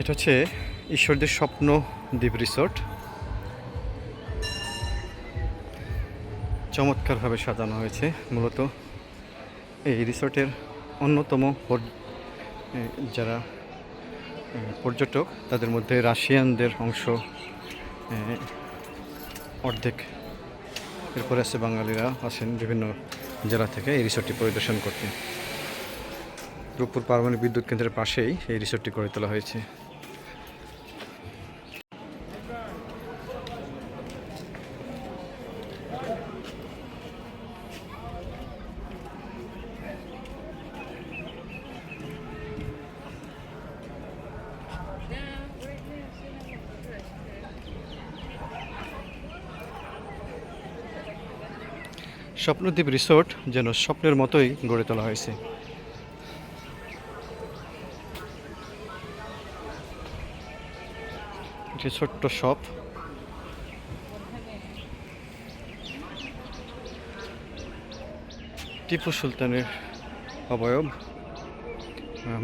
এটা হচ্ছে ঈশ্বরদের স্বপ্ন দ্বীপ রিসোর্ট। চমৎকারভাবে সাজানো হয়েছে। মূলত এই রিসোর্টের অন্যতম যারা পর্যটক, তাদের মধ্যে রাশিয়ানদের অংশ অর্ধেক। এরপরে আছে বাঙালিরা আসেন বিভিন্ন জেলা থেকে এই রিসোর্টটি পরিদর্শন করতে। রূপপুর পারমাণবিক বিদ্যুৎ কেন্দ্রের পাশেই এই রিসোর্টটি গড়ে তোলা হয়েছে। স্বপ্নদ্বীপ রিসোর্ট যেন স্বপ্নের মতোই গড়ে তোলা হয়েছে। একটি ছোট্ট শপ। টিপু সুলতানের অবয়ব,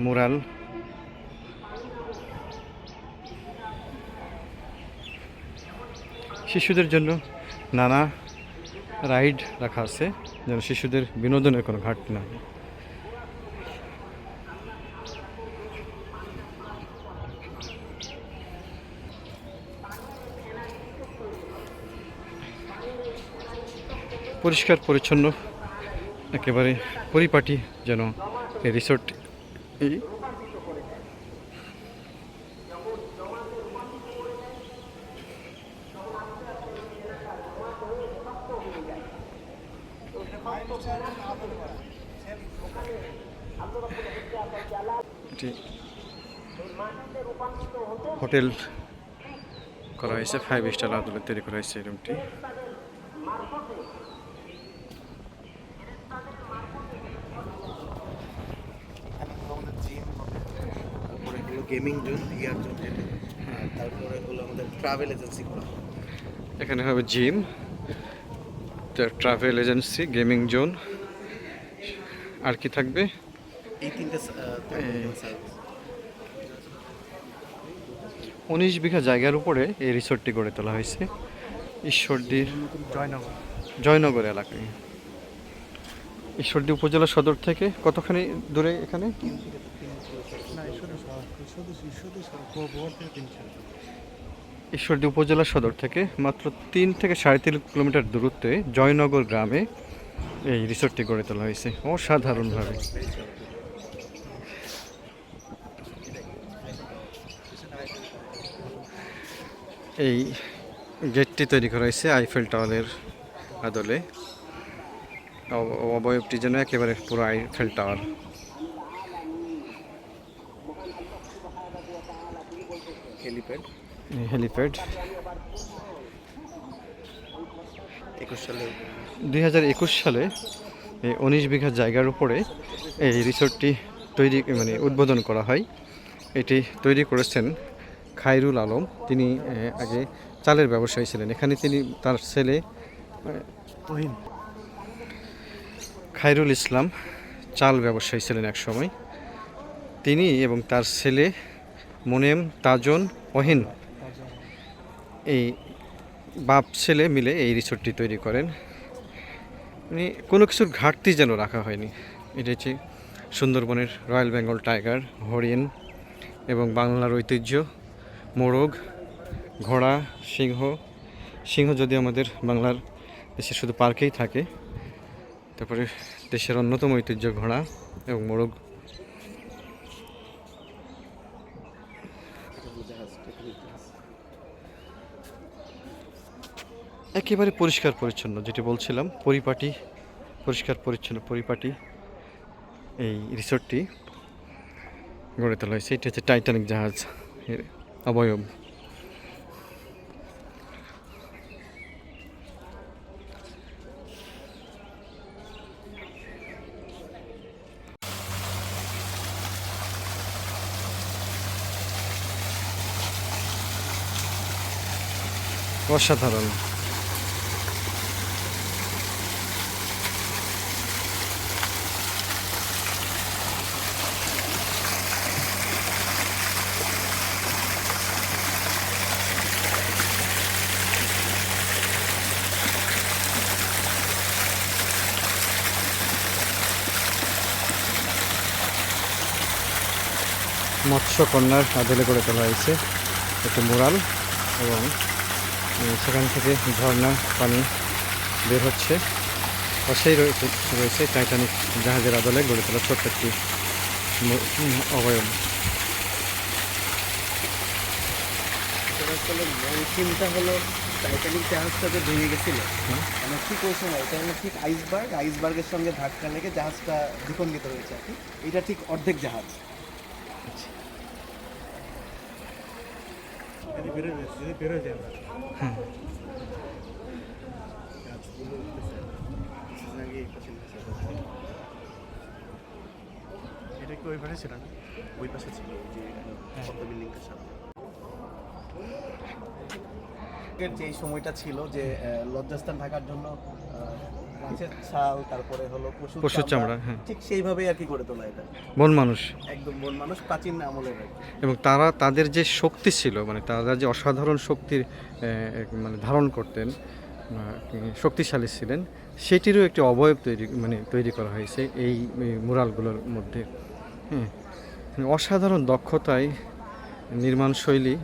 মুরাল, শিশুদের জন্য নানা রাইড রাখা আছে যেন শিশুদের বিনোদনের কোনো ঘাটতি না। পরিষ্কার পরিচ্ছন্ন, একেবারে পরিপাটি যেন এই রিসোর্ট। এই হোটেল করা হয়েছে, 5 স্টার আদলে তৈরি করা হয়েছে এই রুমটি। গেমিং জোন, ইয়ার জোন যেটা, তারপরে হলো আমাদের ট্রাভেল এজেন্সি করা। এখানে হবে gym, travel agency, gaming zone, আর কি থাকবে? এই তিনটা 19 বিঘা জায়গার উপরে এই রিসোর্টটি গড়ে তোলা হয়েছে ঈশ্বরদীর জয়নগর এলাকায়। ঈশ্বরদী উপজেলা সদর থেকে কতখানি দূরে এখানে? ঈশ্বরদী উপজেলা সদর থেকে মাত্র 3 থেকে 3.5 কিলোমিটার দূরত্বে জয়নগর গ্রামে এই রিসোর্টটি গড়ে তোলা হয়েছে অসাধারণভাবে। এই গেটটি তৈরি করা হয়েছে আইফেল টাওয়ারের আদলে। অবয়বটি যেন একেবারে পুরো আইফেল টাওয়ার। হেলিপ্যাড 2021 সালে এই 19 বিঘা জায়গার উপরে এই রিসোর্টটি তৈরি উদ্বোধন করা হয়। এটি তৈরি করেছেন খায়রুল আলম। তিনি আগে চালের ব্যবসায়ী ছিলেন। এখানে তিনি তার ছেলে খায়রুল ইসলাম চাল ব্যবসায়ী ছিলেন এক সময়। তিনি এবং তার ছেলে মোনেম তাজন ওহিন, এই বাপ ছেলে মিলে এই রিসোর্টটি তৈরি করেন। কোনো কিছুর ঘাটতি যেন রাখা হয়নি। এটা হচ্ছে সুন্দরবনের রয়্যাল বেঙ্গল টাইগার, হরিণ এবং বাংলার ঐতিহ্য মোরগ, ঘোড়া, সিংহ যদি আমাদের বাংলার দেশে শুধু পার্কেই থাকে, তারপরে দেশের অন্যতম ঐতিহ্য ঘোড়া এবং মোরগ। একেবারে পরিষ্কার পরিচ্ছন্ন, যেটি বলছিলাম, পরিপাটি, পরিষ্কার পরিচ্ছন্ন পরিপাটি এই রিসোর্টটি গড়ে তোলা হয়েছে। এটি হচ্ছে টাইটানিক জাহাজ এর অবয়ব। অসাধারণ। মৎস্যকন্যার আদলে করে তোলা হয়েছে একটি মুরাল, এবং সেখান থেকে ঝর্ণা পানি বের হচ্ছে। পাশেই রয়েছে টাইটানিক জাহাজের আদলে গড়ে তোলা ছোট্ট একটি অবয়ব। আসলে মূল থিমটা হলো টাইটানিক জাহাজটা যে ভেঙে গেছিল, মানে ঠিক ওই সময় এটা হলো ঠিক আইসবার্গের সঙ্গে ধাক্কা লেগে জাহাজটা দ্বিখণ্ডিত হয়েছে আর কি। এটা ঠিক অর্ধেক জাহাজ। এটা কি ওই পাশে ছিল না? ওই পাশে ছিল, ওই যে বিল্ডিংটার সামনে। যে সময়টা ছিল যে লজ্জাস্থান ঢাকার জন্য মাছের ছাল, তারপরে হলো পশুর চামড়া, হ্যাঁ, ঠিক সেইভাবেই আর কি করে তোলা এটা। বন মানুষ, একদম বন মানুষ, প্রাচীন আমলের আর কি। এবং তাদের যে শক্তি ছিল, মানে তারা যে অসাধারণ শক্তির মানে ধারণ করতেন, শক্তিশালী ছিলেন, সেটিরও একটি অবয়ব তৈরি করা হয়েছে এই মুরালগুলোর মধ্যে। হ্যাঁ, অসাধারণ দক্ষতায় নির্মাণ শৈলী।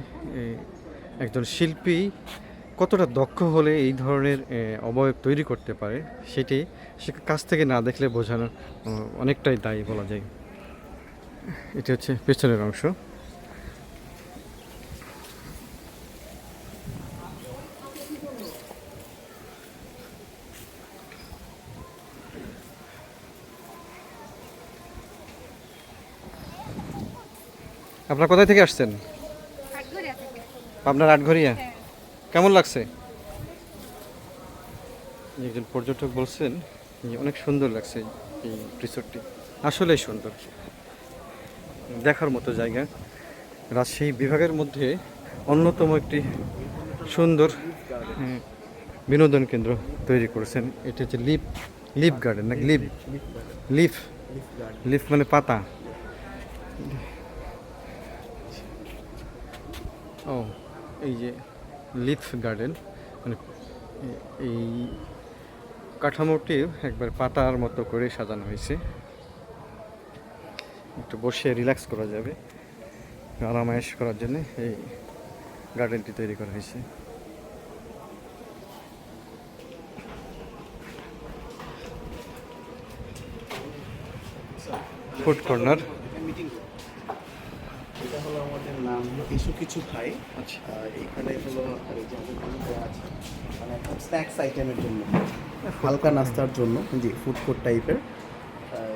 একজন শিল্পী কতটা দক্ষ হলে এই ধরনের অবয়ব তৈরি করতে পারে, সেটি সে কাছ থেকে না দেখলে বোঝানো অনেকটাই দায়ী বলা যায়। এটি হচ্ছে পেছনের অংশ। আপনার কোথায় থেকে আসছেন? আপনার আটঘরিয়া। কেমন লাগছে? একজন পর্যটক বলছেন যে অনেক সুন্দর লাগছে এই রিসোর্টটি, আসলেই সুন্দর, দেখার মতো জায়গা। রাজশাহী বিভাগের মধ্যে অন্যতম একটি সুন্দর বিনোদন কেন্দ্র তৈরি করেছেন। এটি হচ্ছে লিফ গার্ডেন, নাকি লিফ মানে পাতা। ও, এই যে লিফ গার্ডেন, মানে এই কাঠামোটি একবার পাতার মতো করে সাজানো হয়েছে। একটু বসে রিল্যাক্স করা যাবে, আরামায়েশ করার জন্য এই গার্ডেনটি তৈরি করা হয়েছে। Food corner. এটা হলো আমাদের নাম হলো এসো কিছু খাই। আচ্ছা, এখানে হলো এই যে আমাদের মেনু দেওয়া আছে, মানে স্ন্যাক্স আইটেমের জন্য, হালকা নাস্তার জন্য, জি, ফুড কোর্ট টাইপের।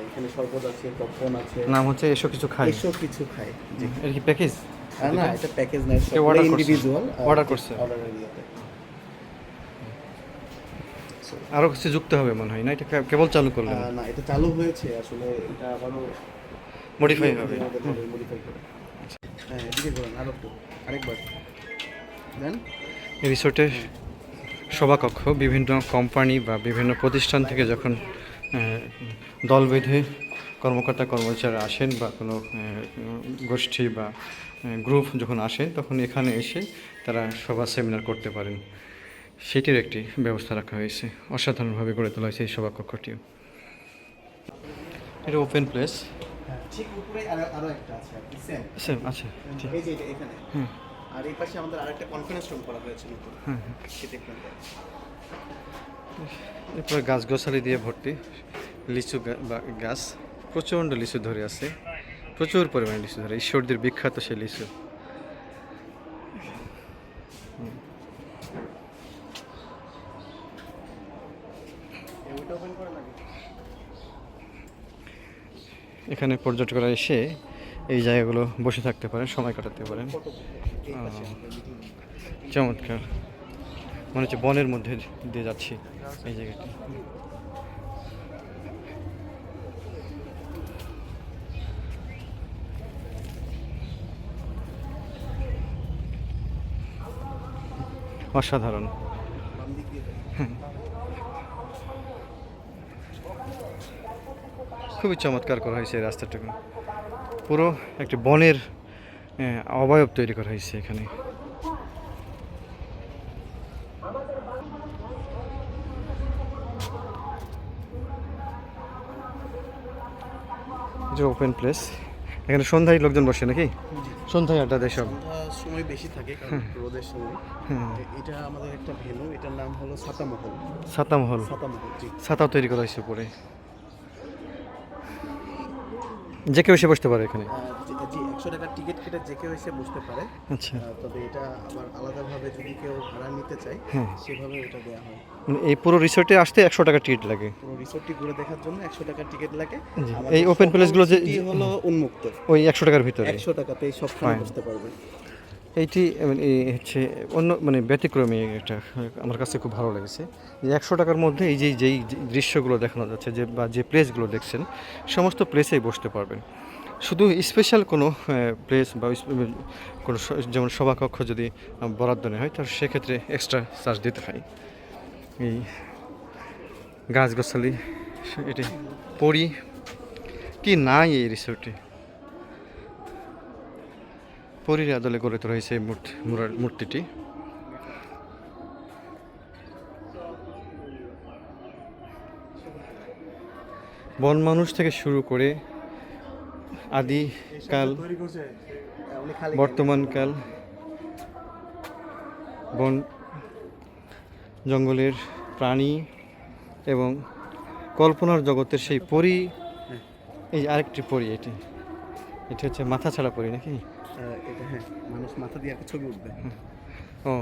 এখানে শরবত আছে, পপকর্ন আছে। নাম হচ্ছে এসো কিছু খাই। এসো কিছু খাই, জি। এর কি প্যাকেজ? না, এটা প্যাকেজ না, কেউ order করছে? ইন্ডিভিজুয়াল Order করছে? অর্ডার এরিয়াতে। আরও কিছু যুক্ত হবে মনে হয় না, এটা কেবল চালু করলেন? না, এটা চালু হয়েছে আসলে, এটা আবারও মডিফাই হবে। মডিফাই করে। হ্যাঁ, এদিকে বলেন আরো একটু, আরেকবার দেন। এই রিসোর্টে সভাকক্ষ বিভিন্ন কোম্পানি বা বিভিন্ন প্রতিষ্ঠান থেকে যখন দল বেঁধে কর্মকর্তা কর্মচারীরা আসেন, বা কোনো গোষ্ঠী বা গ্রুপ যখন আসে, তখন এখানে এসে তারা সভা সেমিনার করতে পারেন, সেটির একটি ব্যবস্থা রাখা হয়েছে। অসাধারণভাবে গড়ে তোলা হয়েছে এই সভাকক্ষটিও। এটা ওপেন প্লেস। ঠিক উপরে আরো একটা আছে আর কি, সেম আচ্ছা, ঠিক। এই যে এটা এখানে। হুম। আর এই পাশে আমাদের আরেকটা কনফারেন্স রুম করা হয়েছে নতুন। হ্যাঁ, সেটা একটু এরপরে গাছ গোছালি দিয়ে ভর্তি, লিচু বা গাছ, প্রচণ্ড লিচু ধরে আছে, প্রচুর পরিমাণে লিচু ধরে, ঈশ্বরদের বিখ্যাত সে লিচু। ওটা ওপেন করে লাগে। এখানে পর্যটকরা এসে এই জায়গাগুলো বসে থাকতে পারেন, সময় কাটাতে পারেন। এই পাশে আমাদের meeting room। চমৎকার, মনে হচ্ছে বনের মধ্যে দিয়ে যাচ্ছি এই জায়গাটি। অসাধারণ, বাম দিক দিয়ে যাই। খুবই চমৎকার করা হয়েছে এই রাস্তাটুকু, পুরো একটি বনের অবয়ব তৈরি করা হয়েছে এখানে। এটা ওপেন প্লেস, এখানে সন্ধ্যায় লোকজন বসে নাকি? জি। সন্ধ্যায় আড্ডা দেয় সব। সময় বেশি থাকে কারণ রোদের সময়। হ্যাঁ, এটা আমাদের একটা ভেন্যু, এটার নাম হলো ছাতামহল। ছাতা মহল। ছাতামহল, জি। ছাতাও তৈরি করা হয়েছে উপরে, যে কেউ এসে বসতে পারে এখানে। জি, 100 টাকার টিকিট কেটে যে কেউ এসে বসতে পারে। আচ্ছা, তবে এটা আবার আলাদাভাবে যদি কেউ ভাড়া নিতে চায় হ্যাঁ, সেভাবে এটা দেওয়া হয়। মানে এই পুরো রিসোর্টে আসতে 100 টাকা টিকিট লাগে। পুরো রিসোর্টটি ঘুরে দেখার জন্য 100 টাকার টিকিট লাগে। জি, আমাদের এই ওপেন সকল প্লেসগুলো যে সিটি হলো উন্মুক্ত। ওই 100 টাকার ভিতরে। 100 টাকাতেই সবসময় Fine. বসতে পারবে। এইটি মানে এই হচ্ছে অন্য মানে ব্যতিক্রমী একটা, আমার কাছে খুব ভালো লেগেছে যে 100 টাকার মধ্যে এই যেই দৃশ্যগুলো দেখানো যাচ্ছে, যে বা যে প্লেসগুলো দেখছেন সমস্ত প্লেসেই বসতে পারবেন। শুধু স্পেশাল কোনো প্লেস বা কোনো যেমন সভাকক্ষ যদি বরাদ্দ নেওয়া হয়, তাহলে সেক্ষেত্রে এক্সট্রা চার্জ দিতে হয়। এই গাছগাছালি, এটি পরি কি নাই এই রিসোর্টে, পরীর আদলে গড়ে তোলা হয়েছে এই মূর্তিটি। বন মানুষ থেকে শুরু করে আদিকাল, তৈরি করছে উনি খালি বর্তমানকাল, বন জঙ্গলের প্রাণী এবং কল্পনার জগতের সেই পরী। এই আরেকটি পরী, এটি হচ্ছে মাথা ছাড়া পরী নাকি? এটা হ্যাঁ, মানুষ মাথা দিয়ে একটা ছবি উঠবে। ও,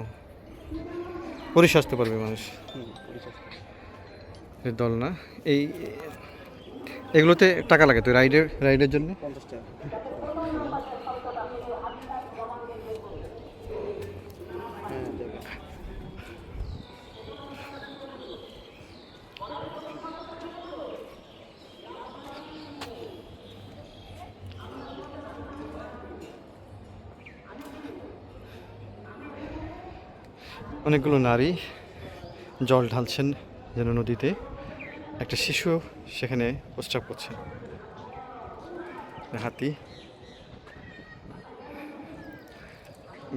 পরী সাজতে পারবে মানুষ, পরিচয়। এর দল না। এই এগুলোতে টাকা লাগে তো রাইডের জন্য? 50 টাকা। হ্যাঁ, দেবে। অনেকগুলো নারী জল ঢালছেন যেন নদীতে, একটা শিশু সেখানে প্রস্রাব করছে। হাতি,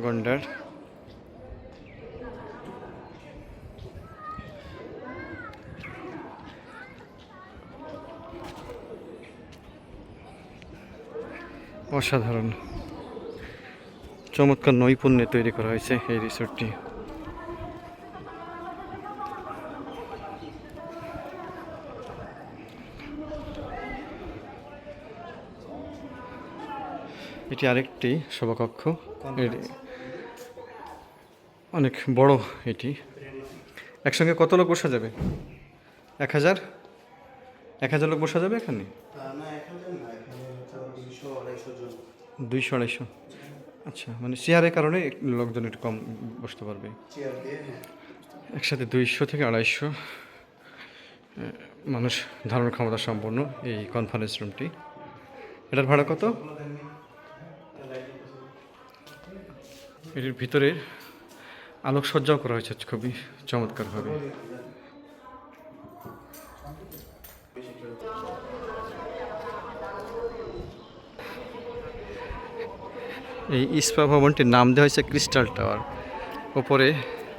গন্ডার, অসাধারণ চমৎকার নৈপুণ্যে তৈরি করা হয়েছে এই রিসোর্টটি। এটি আরেকটি সভাকক্ষ, এর অনেক বড় এটি। একসঙ্গে কত লোক বসা যাবে? 1000 লোক বসা যাবে এখানে? না, এখানে না, এখানে 200-250 জন। 200-250। আচ্ছা, মানে চেয়ারের কারণে লোকজন একটু কম বসতে পারবে। চেয়ার দিয়ে, হ্যাঁ। একসাথে 200 থেকে 250 মানুষ ধারণের ক্ষমতা সম্পন্ন এই কনফারেন্স রুমটি। এটার ভাড়া কত? এটির ভিতরে আলোকসজ্জাও করা হয়েছে খুবই চমৎকারভাবে। এই ইস্পা ভবনটির নাম দেওয়া হয়েছে ক্রিস্টাল টাওয়ার। ওপরে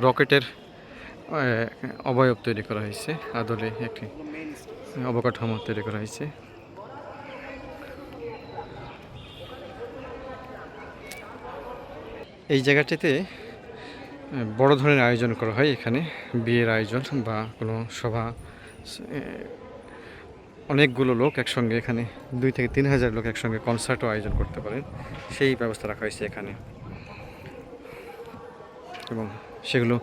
রকেটের অবয়ব তৈরি করা হয়েছে, আদলে একটি অবকাঠামো তৈরি করা হয়েছে। এই জায়গাটিতে বড় ধরনের আয়োজন করা হয়, এখানে বিয়ের আয়োজন বা কোনো সভা, অনেকগুলো লোক একসঙ্গে এখানে 2 থেকে 3000 লোক একসঙ্গে কনসার্টও আয়োজন করতে পারেন, সেই ব্যবস্থা রাখা হয়েছে এখানে এবং সেগুলো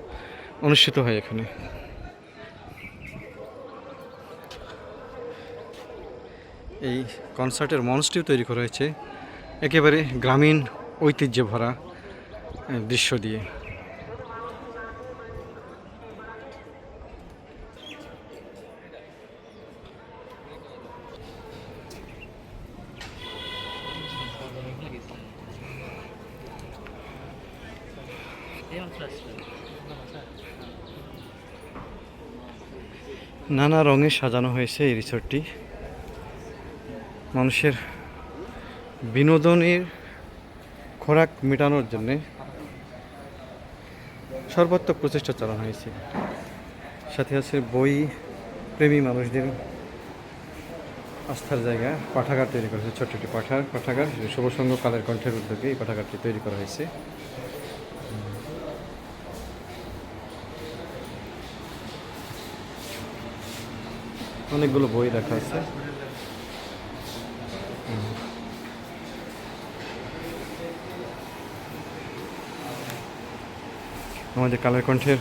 অনুষ্ঠিত হয় এখানে। এই কনসার্টের মঞ্চটিও তৈরি করা হয়েছে একেবারে গ্রামীণ ঐতিহ্যে ভরা দৃশ্য দিয়ে। নানা রঙে সাজানো হয়েছে এই রিসোর্টটি, মানুষের বিনোদনের খোরাক মেটানোর জন্যে সর্বাত্মক প্রচেষ্টা চালানো হয়েছে। সাথে আছে বই প্রেমী মানুষদের আস্থার জায়গা, পাঠাগার তৈরি করা হয়েছে, ছোট্ট একটি পাঠাগার শুভসংঘ কালের কণ্ঠের উদ্যোগে এই পাঠাগারটি তৈরি করা হয়েছে। অনেকগুলো বই রাখা আছে। আমাদের কালের কণ্ঠের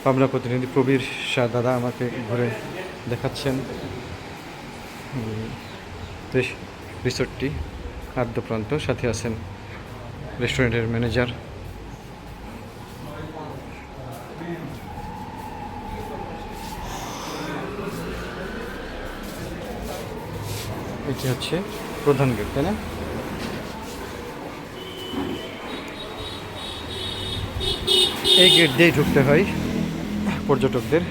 পাবনা প্রতিনিধি প্রবীর শাহ দাদা আমাকে ঘুরে দেখাচ্ছেন রিসোর্টটি আদ্যপ্রান্ত, সাথে আছেন রেস্টুরেন্টের ম্যানেজার। এটি হচ্ছে প্রধান গেট, তাই না? এই গেট দিয়েই ঢুকতে হয় পর্যটকদের।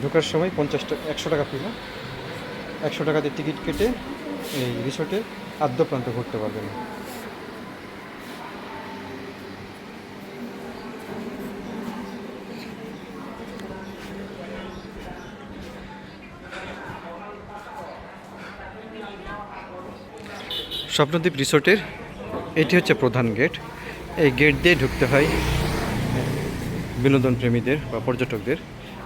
ঢোকার সময় 100 টাকা ফি, না 100 টাকা দিয়ে টিকিট কেটে এই রিসোর্টে আদ্যপ্রান্ত ঘুরতে পারবেন। স্বপ্নদ্বীপ রিসোর্টের এটি হচ্ছে প্রধান গেট। এই গেট দিয়ে ঢুকতে হয় বিনোদন প্রেমীদের বা পর্যটকদের।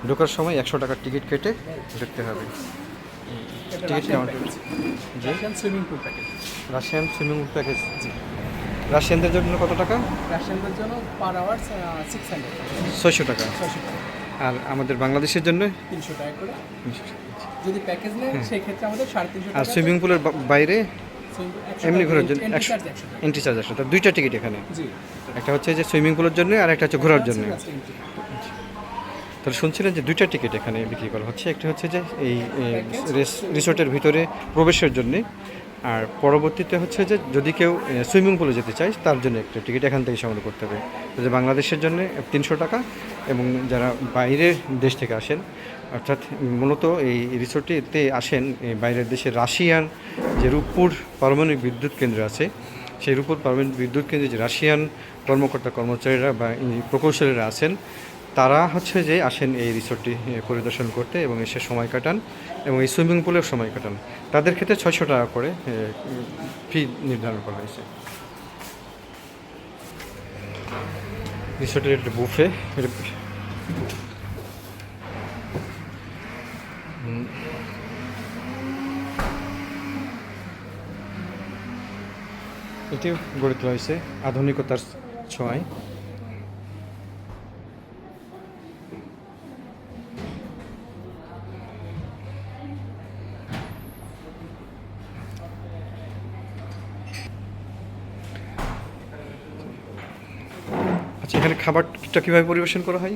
ঢোকার সময় 100 টাকার টিকিট কেটে ঢুকতে হবে। Ticket counter, Russian swimming pool package. Russian swimming pool package. রাশিয়ানদের জন্য কত টাকা? রাশিয়ানদের জন্য পার আওয়ার 600 600 টাকা। 600 টাকা। আর আমাদের বাংলাদেশের জন্য 300 টাকা করে। যদি প্যাকেজ নেন সেই ক্ষেত্রে আমাদের 350 টাকা। আর সুইমিং পুলের বাইরে এমনি ঘোরার জন্য এন্ট্রি চার্জ 100 টাকা। এন্ট্রি চার্জ 100 টাকা। দুইটা টিকিট এখানে, জি। একটা হচ্ছে যে সুইমিং পুলের জন্য আর একটা হচ্ছে ঘোরার জন্য। আচ্ছা, entry। তাহলে শুনছিলেন যে দুইটা টিকিট এখানে বিক্রি করা হচ্ছে। একটা হচ্ছে যে এই রিসোর্টের ভিতরে প্রবেশের জন্য, আর পরবর্তীতে হচ্ছে যে যদি কেউ সুইমিং পুলে যেতে চায় তার জন্য একটা টিকিট এখান থেকে সংগ্রহ করতে হবে। যে বাংলাদেশের জন্য 300 টাকা, এবং যারা বাইরের দেশ থেকে আসেন, অর্থাৎ মূলত এই রিসোর্টটিতে আসেন বাইরের দেশে রাশিয়ান যে রূপপুর পারমাণবিক বিদ্যুৎ কেন্দ্র আছে, সেই রূপপুর পারমাণবিক বিদ্যুৎ কেন্দ্রে যে রাশিয়ান কর্মকর্তা কর্মচারীরা বা প্রকৌশলীরা আছেন, তারা হচ্ছে যে আসেন এই রিসোর্টটি পরিদর্শন করতে এবং এসে সময় কাটান এবং এই সুইমিং পুলেও সময় কাটান। তাদের ক্ষেত্রে 600 টাকা করে ফি নির্ধারণ করা হয়েছে। রিসোর্টের একটা বুফে, এটিও গড়ে তোলা হয়েছে আধুনিকতার ছোঁয়ায়। আচ্ছা, এখানে খাবারটা কীভাবে পরিবেশন করা হয়?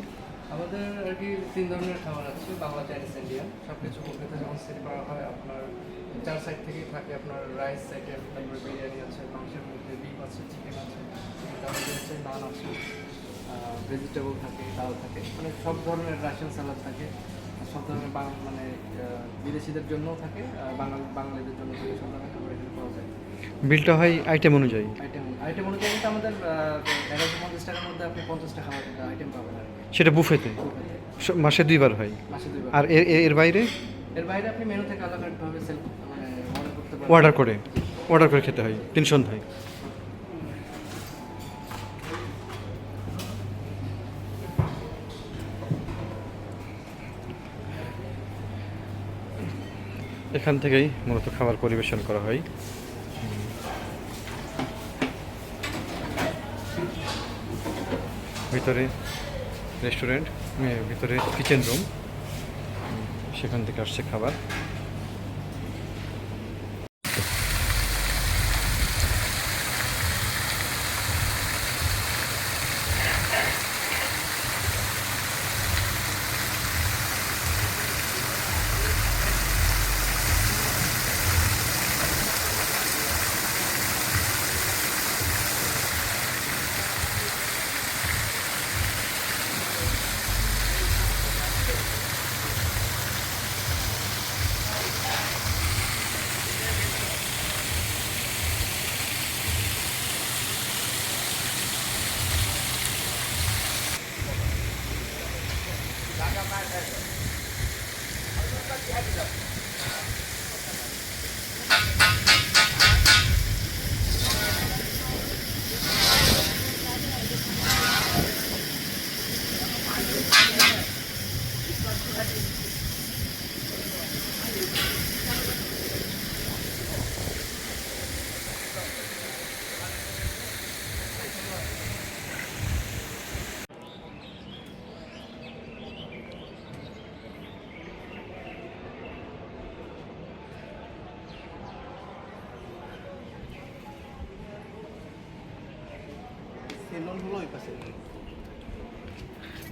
আমাদের আর কি 3 ধরনের খাবার আছে, বাংলা, চাইনিজ, ইন্ডিয়ান। সব কিছু বুফেতে যখন সেট করা হয়, আপনার 4 সাইড থেকেই থাকে। আপনার রাইস আইটেম, তারপরে বিরিয়ানি আছে, মাংসের মধ্যে বিফ আছে, চিকেন আছে, তারপরে হচ্ছে নান আছে, ভেজিটেবল থাকে, ডাল থাকে, মানে সব ধরনের রাশিয়ান স্যালাড থাকে। আর সব ধরনের মানে বিদেশিদের জন্যও থাকে, বাঙালিদের জন্য থাকে। সব ধরনের খাবার এখানে পাওয়া যায়। বিলটা হয় আইটেম অনুযায়ী। আইটেম অনুযায়ী কিন্তু আমাদের 150 টাকার মধ্যে আপনি 50টা খাবার আইটেম পাবেন আর কি। সেটা বুফেতে মাসে 2বার হয়। মাসে 2 বার। আর এর বাইরে এর বাইরে আপনি মেনু থেকে আলাদাভাবে সেলফ মানে অর্ডার করতে পারবেন। অর্ডার করে খেতে হয় 3 সন্ধ্যায়। এখান থেকেই মূলত খাবার পরিবেশন করা হয়। ভিতরে রেস্টুরেন্ট, ভিতরে কিচেন রুম, সেখান থেকে আসছে খাবার।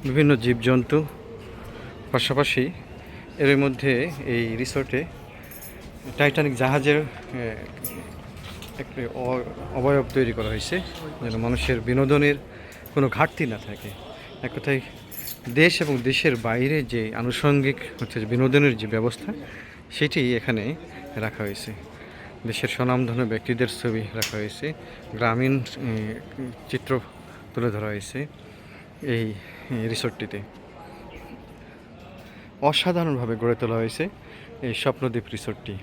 বিভিন্ন জীবজন্তু, পাশাপাশি এর মধ্যে এই রিসোর্টে টাইটানিক জাহাজের একটি অবয়ব তৈরি করা হয়েছে যেন মানুষের বিনোদনের কোনো ঘাটতি না থাকে। এক কথায় দেশ এবং দেশের বাইরে যে আনুষঙ্গিক হচ্ছে যে বিনোদনের যে ব্যবস্থা সেটি এখানে রাখা হয়েছে। দেশের স্বনামধন্য ব্যক্তিদের ছবি রাখা হয়েছে, গ্রামীণ চিত্র তুলে ধরা হয়েছে এই রিসোর্টটিতে। অসাধারণভাবে গড়ে তোলা হয়েছে এই স্বপ্নদ্বীপ রিসোর্টটি।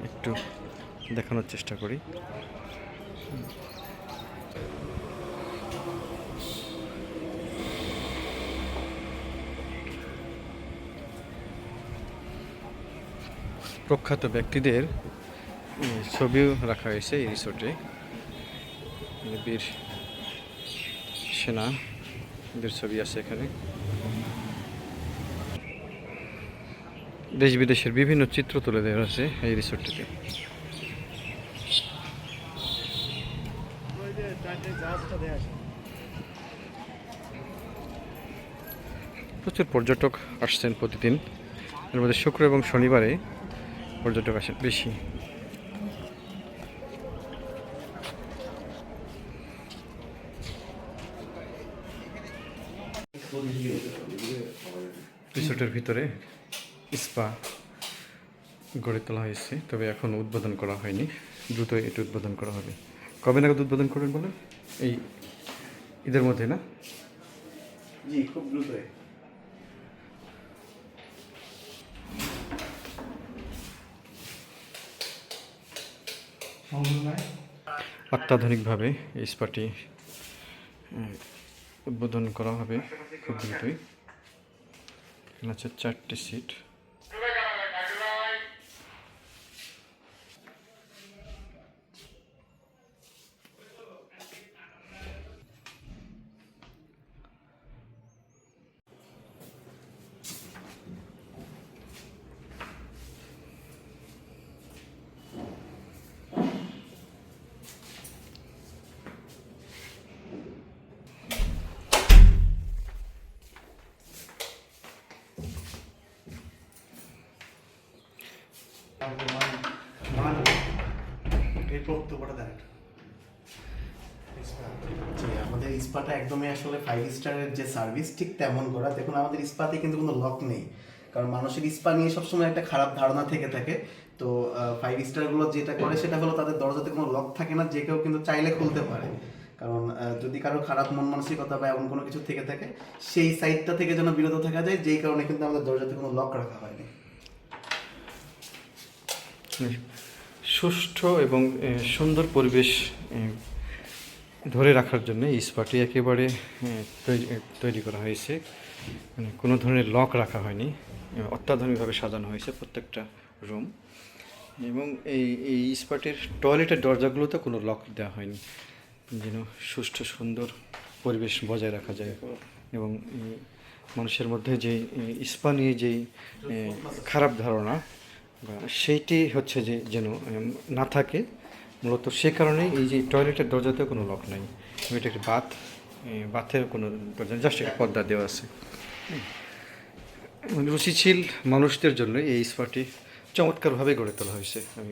একটু দেখানোর চেষ্টা করি। প্রখ্যাত ব্যক্তিদের ছবিও রাখা হয়েছে এই রিসোর্টে। বীর সেনাদের ছবি আছে এখানে। দেশ বিদেশের বিভিন্ন চিত্র তুলে দেওয়া আছে এই রিসোর্টটিতে। প্রচুর পর্যটক আসছেন প্রতিদিন, এর মধ্যে শুক্র এবং শনিবারে পর্যটক আসেন বেশি। রিসোর্টের ভিতরে স্পা গড়ে তোলা হয়েছে, তবে এখন উদ্বোধন করা হয়নি, দ্রুত এটি উদ্বোধন করা হবে। কবে নাগাদ উদ্বোধন করবেন বলে? এই ঈদের মধ্যে না? জি, খুব দ্রুত। অত্যাধুনিকভাবে এই স্পাটি উদ্বোধন করা হবে খুব দ্রুতই। এখানে আছে 4টি সিট। আমাদের স্পাটা একদমই আসলে 5 স্টারের যে সার্ভিস ঠিক তেমন করা। দেখুন আমাদের স্পাতে কিন্তু কোনো লক নেই, কারণ মানুষের স্পা নিয়ে সবসময় একটা খারাপ ধারণা থেকে থাকে। তো 5 স্টারগুলো যেটা করে সেটা হলো তাদের দরজাতে কোনো লক থাকে না, যে কেউ কিন্তু চাইলে খুলতে পারে। কারণ যদি কারো খারাপ মন মানসিকতা বা এমন কোনো কিছু থেকে থাকে, সেই সাইডটা থেকে যেন বিরত থাকা যায়, যেই কারণে কিন্তু আমাদের দরজাতে কোনো লক রাখা হয়নি। সুষ্ঠু এবং সুন্দর পরিবেশ ধরে রাখার জন্য এই স্পাটি একেবারে তৈরি করা হয়েছে। মানে কোনো ধরনের লক রাখা হয়নি, অত্যাধুনিকভাবে সাজানো হয়েছে প্রত্যেকটা রুম। এবং এই স্পাটির টয়লেটের দরজাগুলোতে কোনো লক দেওয়া হয়নি, যেন সুষ্ঠু সুন্দর পরিবেশ বজায় রাখা যায়। এবং মানুষের মধ্যে যে স্পা নিয়ে যেই খারাপ ধারণা সেইটি হচ্ছে যে যেন না থাকে, মূলত সে কারণে এই যে টয়লেটের দরজাতে কোনো লক নাই। এটা একটি বাথের কোনো দরজা, জাস্ট একটা পর্দা দেওয়া আছে। রুচিশীল মানুষদের জন্য এই স্পাটি চমৎকারভাবে গড়ে তোলা হয়েছে। আমি